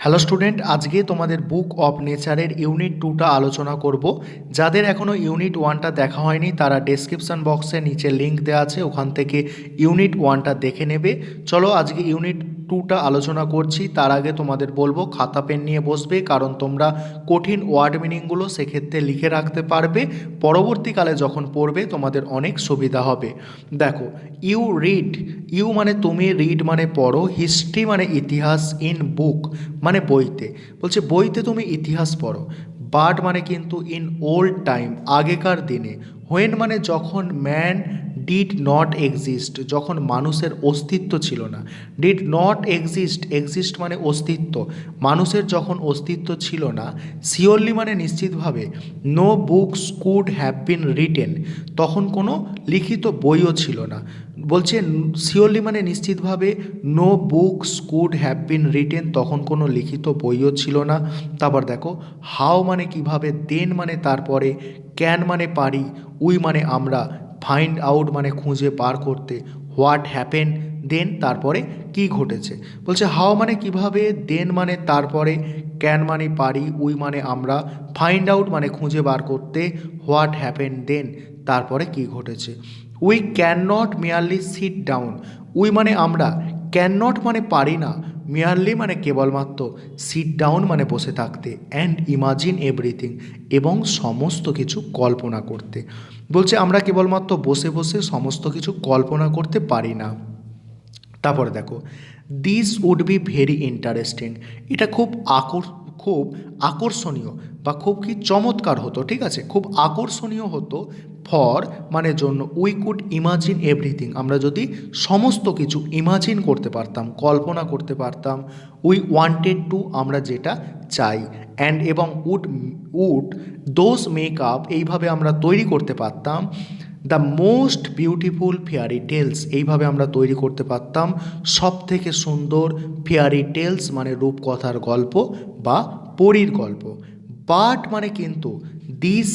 Hello student, আজকে তোমাদের book of নেচারের ইউনিট 2টা আলোচনা করব। যাদের এখনও ইউনিট 1টা দেখা হয়নি তারা ডেসক্রিপশন বক্সে নিচে লিঙ্ক দেওয়া আছে, ওখান থেকে ইউনিট 1টা দেখে নেবে। চলো আজকে ইউনিট 2টা আলোচনা করছি। তার আগে তোমাদের বলবো খাতা পেন নিয়ে বসবে, কারণ তোমরা কঠিন ওয়ার্ড মিনিংগুলো সেক্ষেত্রে লিখে রাখতে পারবে। পরবর্তীকালে যখন পড়বে তোমাদের অনেক সুবিধা হবে। দেখো, ইউ রিড, ইউ মানে তুমি, রিড মানে পড়ো, হিস্ট্রি মানে ইতিহাস, ইন বুক মানে বইতে। বলছে বইতে তুমি ইতিহাস পড়ো। বাট মানে কিন্তু ইন ওল্ড টাইম, আগেকার দিনে। হোয়েন মানে যখন, ম্যান ডিড নট এক্সিস্ট, যখন মানুষের অস্তিত্ব ছিল না। ডিড নট এক্সিস্ট, এক্সিস্ট মানে অস্তিত্ব, মানুষের যখন অস্তিত্ব ছিল না। শিওরলি মানে নিশ্চিতভাবে, no books could have been written, তখন কোনো লিখিত বইও ছিল না। বলছে শিওরলি মানে নিশ্চিতভাবে, no books could have been written, তখন কোনো লিখিত বইও ছিল না। তারপর দেখো, হাউ মানে কিভাবে, দেন মানে তারপরে, ক্যান মানে পারি, উই মানে আমরা, ফাইন্ড আউট মানে খুঁজে বার করতে, হোয়াট হ্যাপেন দেন তারপরে কি ঘটেছে। বলছে হাউ মানে কিভাবে, দেন মানে তারপরে, ক্যান মানে পারি, উই মানে আমরা, ফাইন্ড আউট মানে খুঁজে বার করতে, হোয়াট হ্যাপেন দেন তারপরে কি ঘটেছে। We can not merely sit down, we মানে আমরা, ক্যান নট মানে পারি না, মেয়ারলি মানে কেবলমাত্র, সিট ডাউন মানে বসে থাকতে, অ্যান্ড ইমাজিন এভরিথিং এবং সমস্ত কিছু কল্পনা করতে। বলছে আমরা কেবলমাত্র বসে বসে সমস্ত কিছু কল্পনা করতে পারি না। তারপরে দেখো, this would be very interesting, এটা খুব আকর্ষণীয় বা খুব কি চমৎকার হতো, ঠিক আছে, খুব আকর্ষণীয় হতো। ফর মানে জন্য, উই কুড ইমাজিন এভরিথিং, আমরা যদি সমস্ত কিছু ইমাজিন করতে পারতাম, কল্পনা করতে পারতাম। উই ওয়ান্টেড টু, আমরা যেটা চাই। অ্যান্ড এবং would, would those make up, এইভাবে আমরা তৈরি করতে পারতাম। The most beautiful fairy tales, এইভাবে আমরা তৈরি করতে পারতাম সব থেকে সুন্দর ফেয়ারি টেলস মানে রূপকথার গল্প বা পরীর গল্প। বাট মানে কিন্তু, দিস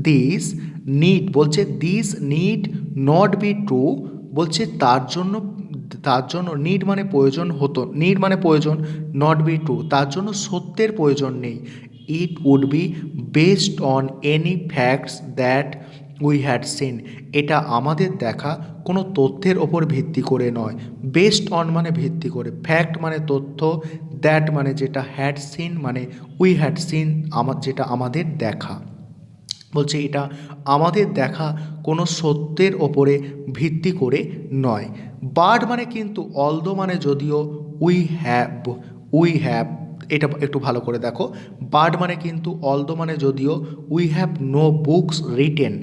দিস নিড, বলছে this need not be true, বলছে তার জন্য নিড মানে প্রয়োজন হতো, নিড মানে প্রয়োজন, নট বি ট্রু তার জন্য সত্যের প্রয়োজন নেই। It would be based on any facts that we had seen, এটা আমাদের দেখা কোনো তথ্যের ওপর ভিত্তি করে নয়। বেসড অন মানে ভিত্তি করে, ফ্যাক্ট মানে তথ্য, দ্যাট মানে যেটা, হ্যাড সিন মানে উই হ্যাড সিন যেটা আমাদের দেখা। বলছে এটা আমাদের দেখা কোনো সত্যের ওপরে ভিত্তি করে নয়। বাট মানে কিন্তু, অলদো মানে যদিও, উই হ্যাভ, এটা একটু ভালো করে দেখো। বাট মানে কিন্তু, অলদো মানে যদিও, we have no books written,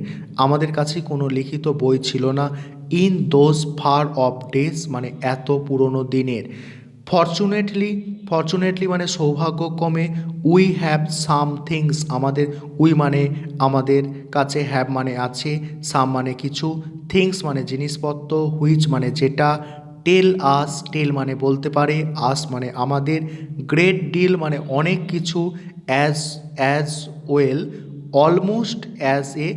আমাদের কাছে কোনো লিখিত বই ছিল না। In those far off days মানে এত পুরনো দিনের। ফর্চুনেটলি, ফর্চুনেটলি মানে সৌভাগ্যক্রমে, উই হ্যাভ সাম থিংস, আমাদের, উই মানে আমাদের কাছে, হ্যাভ মানে আছে, সাম মানে কিছু, থিংস মানে জিনিসপত্র, হুইচ মানে যেটা, টেল আস, টেল মানে বলতে পারে, আস মানে আমাদের, গ্রেট ডিল মানে অনেক কিছু, as as well, almost as a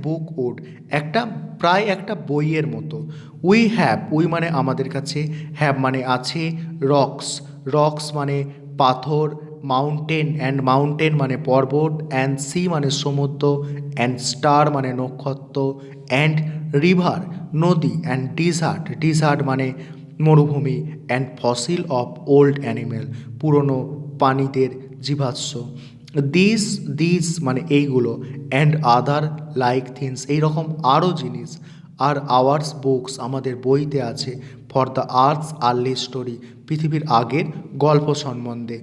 book would, একটা প্রায় একটা বইয়ের মতো। উই হ্যাভ, উই মানে আমাদের কাছে, হ্যাভ মানে আছে, রক্স, রক্স মানে পাথর, মাউন্টেন, মাউন্টেন মানে পর্বত, অ্যান্ড সি মানে সমুদ্র, অ্যান্ড স্টার মানে নক্ষত্র, অ্যান্ড রিভার নদী, অ্যান্ড ডিজার্ট মানে মরুভূমি, and fossil of old animal পুরনো প্রাণীদের জীবাশ্ম। দিস দিস মানে এইগুলো, অ্যান্ড আদার লাইক থিংস এইরকম আরও জিনিস, আর আওয়ার্স বুকস আমাদের বইতে আছে, for the earths early story পৃথিবীর আগের গল্প সম্বন্ধে।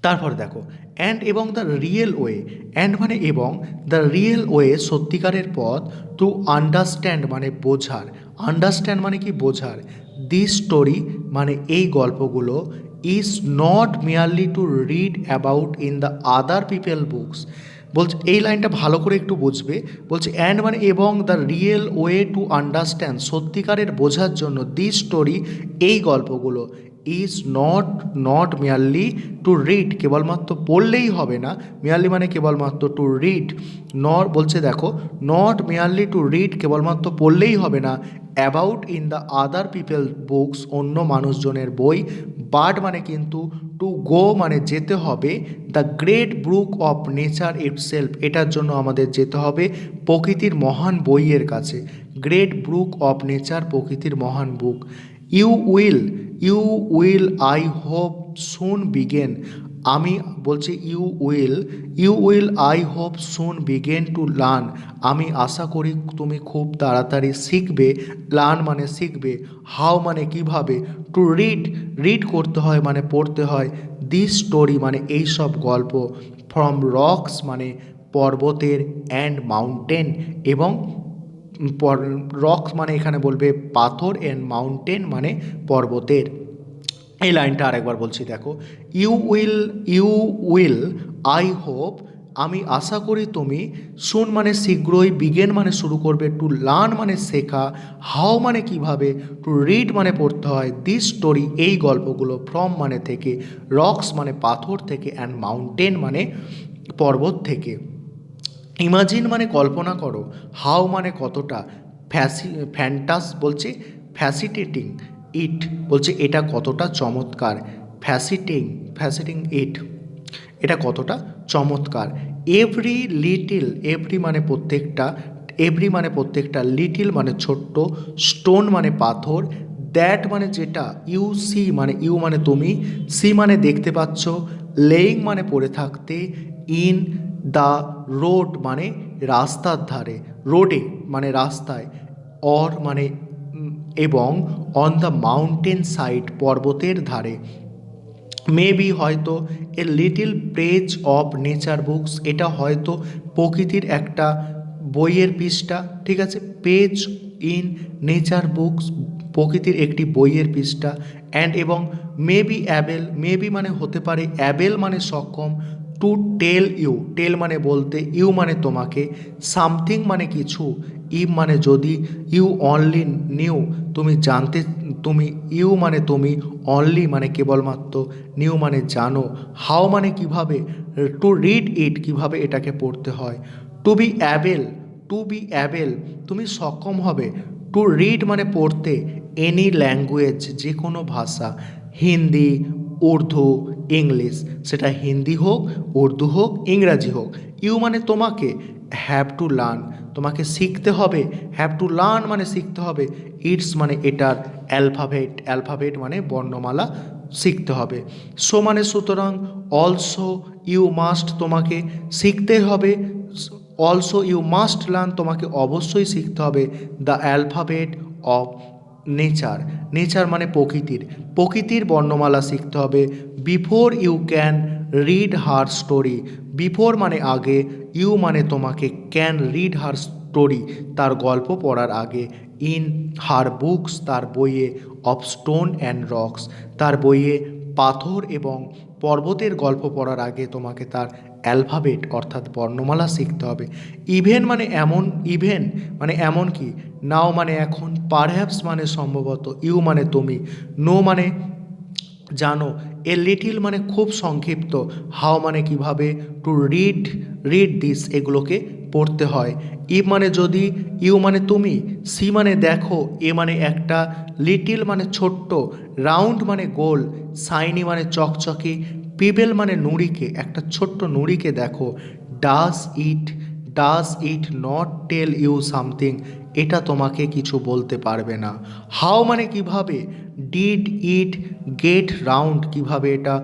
তারপর দেখো, অ্যান্ড এবং দ্য রিয়েল ওয়ে, অ্যান্ড মানে এবং, দ্য রিয়েল ওয়ে সত্যিকারের পথ, টু আন্ডারস্ট্যান্ড মানে বোঝার, আন্ডারস্ট্যান্ড মানে কি বোঝার, দিস স্টোরি মানে এই গল্পগুলো, is not merely to read about in the other people books. বলছে এই লাইনটা ভালো করে একটু বুঝবে। বলছে অ্যান্ড মানে এবং, the real way to understand সত্যিকারের বোঝার জন্য, দিস স্টোরি এই গল্পগুলো, is not merely to read কেবলমাত্র পড়লেই হবে না, মেয়ারলি মানে কেবলমাত্র, টু রিড বলছে দেখো, নট মেয়ারলি টু রিড কেবলমাত্র পড়লেই হবে না, about in the other people books, অন্য মানুষজনের বই, বাট মানে কিন্তু, টু গো মানে যেতে হবে, the great book of nature itself, এটার জন্য আমাদের যেতে হবে প্রকৃতির মহান বইয়ের কাছে। গ্রেট বুক অফ নেচার, প্রকৃতির মহান বুক। You will, you will I hope soon begin, আমি বলছি you will I hope soon begin to learn, আমি আশা করি তুমি খুব তাড়াতাড়ি শিখবে, লার্ন মানে শিখবে, হাউ মানে কিভাবে, টু রিড, রিড করতে হয় মানে পড়তে হয়, দিস স্টোরি মানে এই সব গল্প, ফ্রম রকস মানে পর্বতের, অ্যান্ড মাউন্টেন এবং রকস মানে এখানে বলবে পাথর, অ্যান্ড মাউন্টেন মানে পর্বতের। এই লাইনটা আরেকবার বলছি দেখো, ইউ উইল আই হোপ, আমি আশা করি তুমি, সুন মানে শীঘ্রই, বিগেন মানে শুরু করবে, টু লার্ন মানে শেখা, হাউ মানে কিভাবে, টু রিড মানে পড়তে হয়, দিস স্টোরি এই গল্পগুলো, ফ্রম মানে থেকে, রকস মানে পাথর থেকে, অ্যান্ড মাউন্টেন মানে পর্বত থেকে। ইমাজিন মানে কল্পনা করো, হাউ মানে কতটা, ফ্যান্টাস বলছে ফ্যাসিটেটিং, ইট বলছে এটা কতটা চমৎকার, ফ্যাসিটিং ইট, এটা কতটা চমৎকার। এভরি লিটিল, এভরি মানে প্রত্যেকটা, এভরি মানে প্রত্যেকটা, লিটিল মানে ছোট্ট, স্টোন মানে পাথর, দ্যাট মানে যেটা, ইউ সি মানে ইউ মানে তুমি, সি মানে দেখতে পাচ্ছ, লেইং মানে পড়ে থাকতে, ইন দ্য রোড মানে রাস্তার ধারে, রোডে মানে রাস্তায়, অর মানে এবং, অন দ্য মাউন্টেন সাইড পর্বতের ধারে, মেবি হয়তো, a little page of nature books, এটা হয়তো প্রকৃতির একটা বইয়ের পৃষ্ঠা, ঠিক আছে, পেজ ইন নেচার বুকস, প্রকৃতির একটি বইয়ের পৃষ্ঠা, অ্যান্ড এবং, মেবি অ্যাবেল, মেবি মানে হতে পারে, অ্যাবেল মানে সক্ষম, টু টেল ইউ, টেল মানে বলতে, ইউ মানে তোমাকে, সামথিং মানে কিছু, ইফ মানে যদি, ইউ অনলি নিউ তুমি জানতে, তুমি ইউ মানে তুমি, অনলি মানে কেবলমাত্র, নিউ মানে জানো, হাউ মানে কিভাবে, টু রিড ইট কিভাবে এটাকে পড়তে হয়, to be able, to be able তুমি সক্ষম হবে, টু রিড মানে পড়তে, এনি ল্যাঙ্গুয়েজ যে কোনো ভাষা, হিন্দি, উর্দু, ইংলিশ, সেটা হিন্দি হোক, উর্দু হোক, ইংরাজি হোক। ইউ মানে তোমাকে, হ্যাভ টু লার্ন তোমাকে শিখতে হবে, হ্যাভ টু লার্ন মানে শিখতে হবে, ইটস মানে এটার, অ্যালফাবেট, অ্যালফাবেট মানে বর্ণমালা শিখতে হবে, সো মানে সুতরাং, অলসো ইউ মাস্ট তোমাকে শিখতে হবে, অলসো ইউ মাস্ট লার্ন তোমাকে অবশ্যই শিখতে হবে, the alphabet of nature, nature মানে প্রকৃতির, প্রকৃতির বর্ণমালা শিখতে হবে, before you can read her story, before মানে আগে, ইউ মানে তোমাকে, ক্যান রিড হার স্টোরি তার গল্প পড়ার আগে, ইন হার বুকস তার বইয়ে, অফ স্টোন অ্যান্ড রকস তার বইয়ে পাথর এবং পর্বতের গল্প পড়ার আগে তোমাকে তার অ্যালফাবেট অর্থাৎ বর্ণমালা শিখতে হবে। ইভেন মানে এমন, ইভেন মানে এমন কি, নাও মানে এখন, পারহ্যাপস মানে সম্ভবত, ইউ মানে তুমি, নো মানে জানো, এ লিটিল মানে খুব সংক্ষিপ্ত, হাউ মানে কিভাবে, টু রিড, রিড দিস এগুলোকে পড়তে হয়, ই মানে যদি, ইউ মানে তুমি, সি মানে দেখো, এ মানে একটা, লিটিল মানে ছোট্ট, রাউন্ড মানে গোল, শাইনি মানে চকচকে, পিবেল মানে নুড়িকে, একটা ছোট্ট নুড়িকে দেখো, does it, does it not tell you something এটা তোমাকে কিছু বলতে পারবে না, হাউ মানে কিভাবে, ডিড ইট গেট রাউন্ড কিভাবে এটা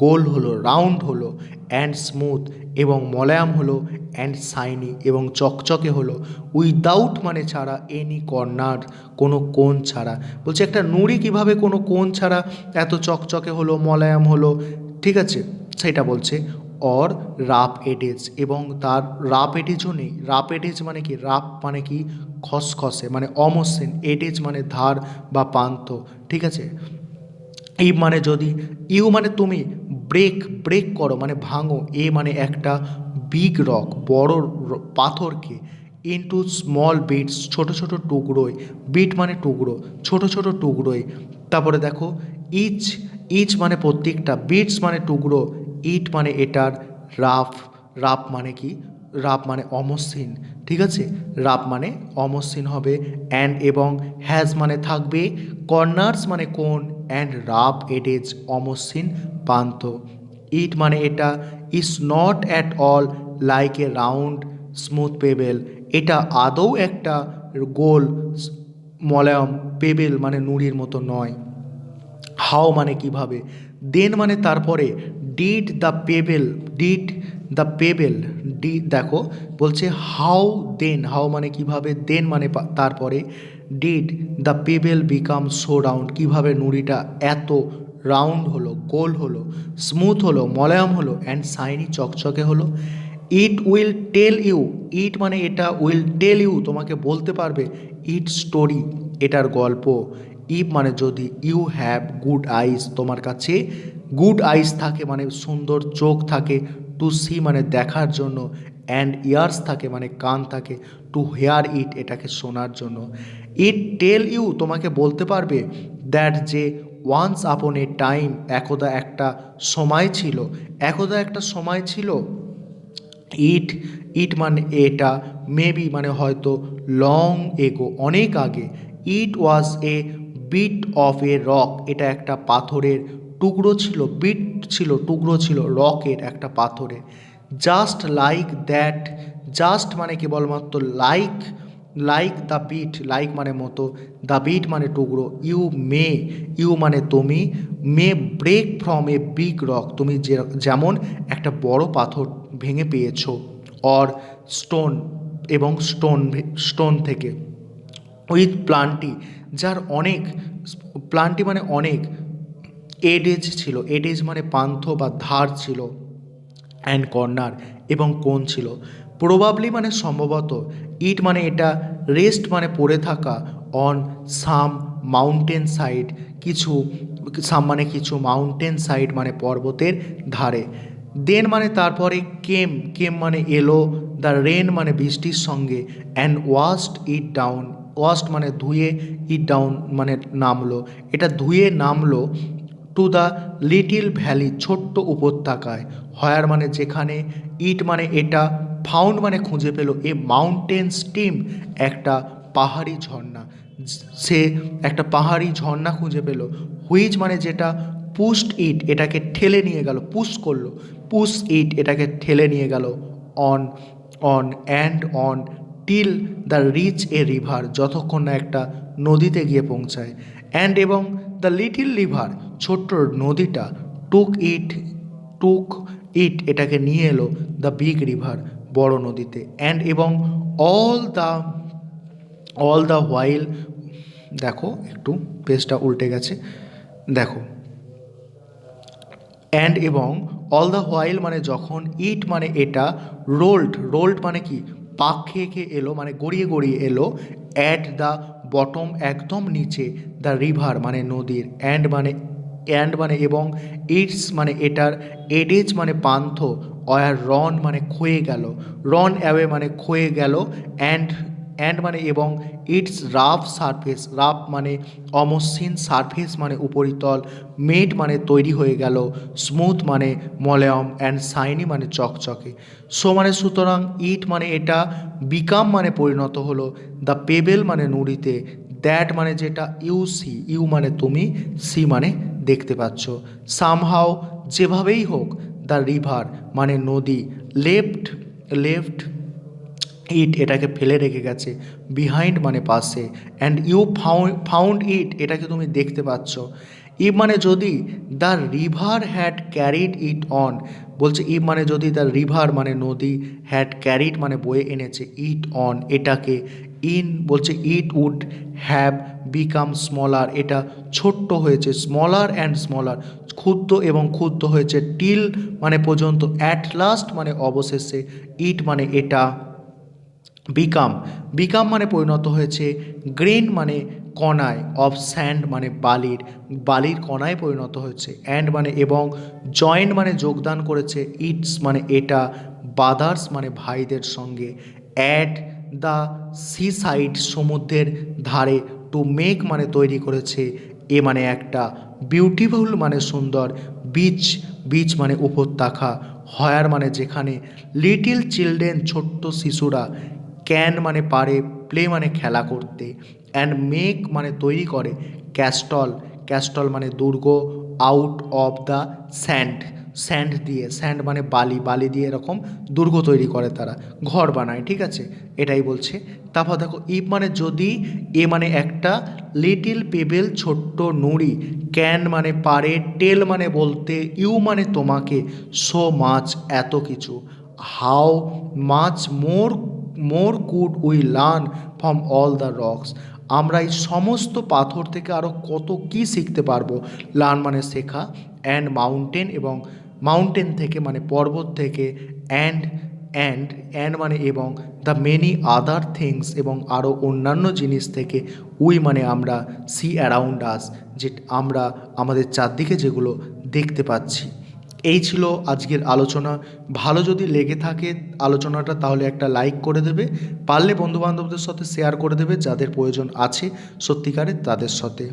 গোল হলো, রাউন্ড হলো, অ্যান্ড স্মুথ এবং মোলায়েম হলো, অ্যান্ড শাইনি এবং চকচকে হলো, উইদাউট মানে ছাড়া, এনি কর্নার কোনো কোণ ছাড়া, বলছে একটা নুড়ি কিভাবে কোনো কোণ ছাড়া এত চকচকে হলো, মোলায়েম হলো, ঠিক আছে, সেটা বলছে, অর রাফ এডেজ এবং তার রাফ এডেজও নেই, রাফ এডেজ মানে কি, রাফ মানে কি খসখসে মানে অমসৃণ, এডেজ মানে ধার বা প্রান্ত, ঠিক আছে, এই মানে যদি, ইউ মানে তুমি, ব্রেক, ব্রেক করো মানে ভাঙো, এ মানে একটা, বিগ রক বড় পাথরকে, ইনটু স্মল বিটস ছোট ছোট টুকরোয়, বিট মানে টুকরো, ছোট ছোট টুকরোয়, তারপরে দেখো, ইচ, ইচ মানে প্রত্যেকটা, বিটস মানে টুকরো, ইট মানে এটার, রাফ, রাফ মানে কি, রাফ মানে অমসৃণ, ঠিক আছে। রাব মানে অমসৃণ হবে, অ্যান্ড এবং হ্যাজ মানে থাকবে, কর্নার্স মানে কোণ, অ্যান্ড রাব এডেজ অমসৃণ প্রান্ত। ইট মানে এটা, is not at all like a round smooth payable, এটা আদৌ একটা গোল মলয়ম পেবেল মানে নুড়ির মতো নয়। হাউ মানে কিভাবে, দেন মানে তারপরে, ডিড দ্য পেবেল দেখো বলছে হাউ দেন, হাউ মানে কিভাবে, দেন মানে তারপরে, did the payable become so round, কিভাবে নুড়িটা এত রাউন্ড হলো, গোল হলো, স্মুথ হলো, মলয়ম হলো, অ্যান্ড শাইনি চকচকে হলো। ইট উইল টেল ইউ, ইট মানে এটা, উইল টেল ইউ তোমাকে বলতে পারবে, ইট স্টোরি এটার গল্প। ইফ মানে যদি, ইউ হ্যাভ গুড আইস তোমার কাছে গুড আইস থাকে মানে সুন্দর চোখ থাকে, টু সি মানে দেখার জন্য, অ্যান্ড ইয়ার্স থাকে মানে কান থাকে, টু হেয়ার ইট এটাকে শোনার জন্য। ইট টেল ইউ তোমাকে বলতে পারবে, দ্যাট যে ওয়ান্স আপন এ টাইম একদা একটা সময় ছিল, একদা একটা সময় ছিল। ইট ইট মানে এটা, মেবি মানে হয়তো, লং এগো অনেক আগে, it was a bit of a rock এটা একটা পাথরের টুকরো ছিল, বিট ছিল টুকরো ছিল, রকের একটা পাথরের। জাস্ট লাইক দ্যাট, জাস্ট মানে কেবলমাত্র, like like the bit, like মানে মতো, দ্য বিট মানে টুকরো, ইউ মে, ইউ মানে তুমি, may break from a big rock তুমি যেমন একটা বড় পাথর ভেঙে পেয়েছো, অর স্টোন এবং স্টোন থেকে, উইথ প্লান্টি যার অনেক, প্লান্টি মানে অনেক, এডেজ ছিল, এডেজ মানে পান্থ বা ধার ছিল, অ্যান্ড কর্নার এবং কোণ ছিল। প্রবাবলি মানে সম্ভবত, ইট মানে এটা, রেস্ট মানে পড়ে থাকা, অন সাম মাউন্টেন সাইড কিছু, সাম মানে কিছু, মাউন্টেন সাইড মানে পর্বতের ধারে। দেন মানে তারপরে, কেম, কেম মানে এলো, দ্য রেন মানে বৃষ্টির সঙ্গে, and washed it down, washed মানে ধুয়ে, ইট ডাউন মানে নামলো, এটা ধুয়ে নামলো, টু দ্য লিটিল ভ্যালি ছোট্ট উপত্যকায়, হয়ার মানে যেখানে, ইট মানে এটা, ফাউন্ড মানে খুঁজে পেল, এ মাউন্টেন স্ট্রিম একটা পাহাড়ি ঝর্ণা, সে একটা পাহাড়ি ঝর্ণা খুঁজে পেল। হুইচ মানে যেটা, পুশড ইট এটাকে ঠেলে নিয়ে গেল, পুশ করলো, পুশ ইট এটাকে ঠেলে নিয়ে গেল, on on and on, till the reach a river যতক্ষণ না একটা নদীতে গিয়ে পৌঁছায়, অ্যান্ড এবং দ্য লিটিল রিভার ছোট্ট নদীটা, টুক ইট এটাকে নিয়ে এলো, দ্য বিগ রিভার বড় নদীতে, অ্যান্ড এবং অল দ্য হোয়াইল, দেখো একটু পেজটা উল্টে গেছে, দেখো, অ্যান্ড এবং অল দ্য হোয়াইল মানে যখন, ইট মানে এটা, রোল্ড মানে কি, পাক খেয়ে খেয়ে এলো মানে গড়িয়ে গড়িয়ে এলো, অ্যাট দ্য বটম একদম নিচে, দ্য রিভার মানে নদীর, অ্যান্ড মানে এবং, ইটস মানে এটার, এডেজ মানে পান্থ, অয়ার রন মানে ক্ষয়ে গেল, রন অ্যাওয়ে মানে ক্ষয়ে গেল, অ্যান্ড মানে এবং, ইটস রাফ সারফেস, রাফ মানে অমসৃণ, সারফেস মানে উপরিতল, মেড মানে তৈরি হয়ে গেল, স্মুথ মানে মলয়ম, অ্যান্ড শাইনি মানে চকচকে। সো মানে সুতরাং, ইট মানে এটা, বিকাম মানে পরিণত হলো, দ্য পেবেল মানে নুড়িতে, দ্যাট মানে যেটা, ইউ সি, ইউ মানে তুমি, সি মানে দেখতে পাচ্ছ, সামহাও যেভাবেই হোক, দ্য রিভার মানে নদী, লেফট ইট এটাকে ফেলে রেখে গেছে, বিহাইন্ড মানে পাশে, অ্যান্ড ইউ ফাউন্ড ইট এটাকে তুমি দেখতে পাচ্ছ। ইফ মানে যদি, the river had carried it on, বলছে ইফ মানে যদি, দ্য রিভার মানে নদী, হ্যাড ক্যারিড মানে বয়ে এনেছে, ইট অন এটাকে, ইন বলছে it would have become smaller এটা ছোট্ট হয়েছে, স্মলার অ্যান্ড স্মলার ক্ষুদ্র এবং ক্ষুদ্র হয়েছে, টিল মানে পর্যন্ত, অ্যাট লাস্ট মানে অবশেষে, ইট মানে এটা, বিকাম মানে পরিণত হয়েছে, গ্রেন মানে কণায়, অফ স্যান্ড মানে বালির কণায় পরিণত হয়েছে, অ্যান্ড মানে এবং, জয়েন্ট মানে যোগদান করেছে, ইটস মানে এটা, বাদার্স মানে ভাইদের সঙ্গে, অ্যাট দ্য সি সাইড সমুদ্রের ধারে, টু মেক মানে তৈরি করেছে, এ মানে একটা, বিউটিফুল মানে সুন্দর, বিচ মানে উপত্যকা, হয়ার মানে যেখানে, লিটিল চিলড্রেন ছোট্ট শিশুরা, ক্যান মানে পারে, প্লে মানে খেলা করতে, অ্যান্ড মেক মানে তৈরি করে, ক্যাস্টল, ক্যাস্টল মানে দুর্গ, out of the sand, sand দিয়ে, স্যান্ড মানে বালি, বালি দিয়ে এরকম দুর্গ তৈরি করে তারা, ঘর বানায়, ঠিক আছে, এটাই বলছে। তারপর দেখো ইফ মানে যদি, এ মানে একটা, লিটিল পেবেল ছোট্ট নুড়ি, ক্যান মানে পারে, টেল মানে বলতে, ইউ মানে তোমাকে, সো মাচ এত কিছু, how much more, more could we learn from all the rocks, আমরা এই সমস্ত পাথর থেকে আরও কত কী শিখতে পারবো, লার্ন মানে শেখা, অ্যান্ড মাউন্টেন এবং মাউন্টেন থেকে মানে পর্বত থেকে, অ্যান্ড অ্যান্ড মানে এবং, দ্য মেনি আদার থিংস এবং আরও অন্যান্য জিনিস থেকে, উই মানে আমরা, সি অ্যারাউন্ড আস যে আমরা আমাদের চারদিকে যেগুলো দেখতে পাচ্ছি। এই ছিল আজকের আলোচনা। ভালো যদি লেগে থাকে আলোচনাটা তাহলে একটা লাইক করে দেবে, পারলে বন্ধুবান্ধবদের সাথে শেয়ার করে দেবে যাদের প্রয়োজন আছে সত্যিকারের তাদের সাথে।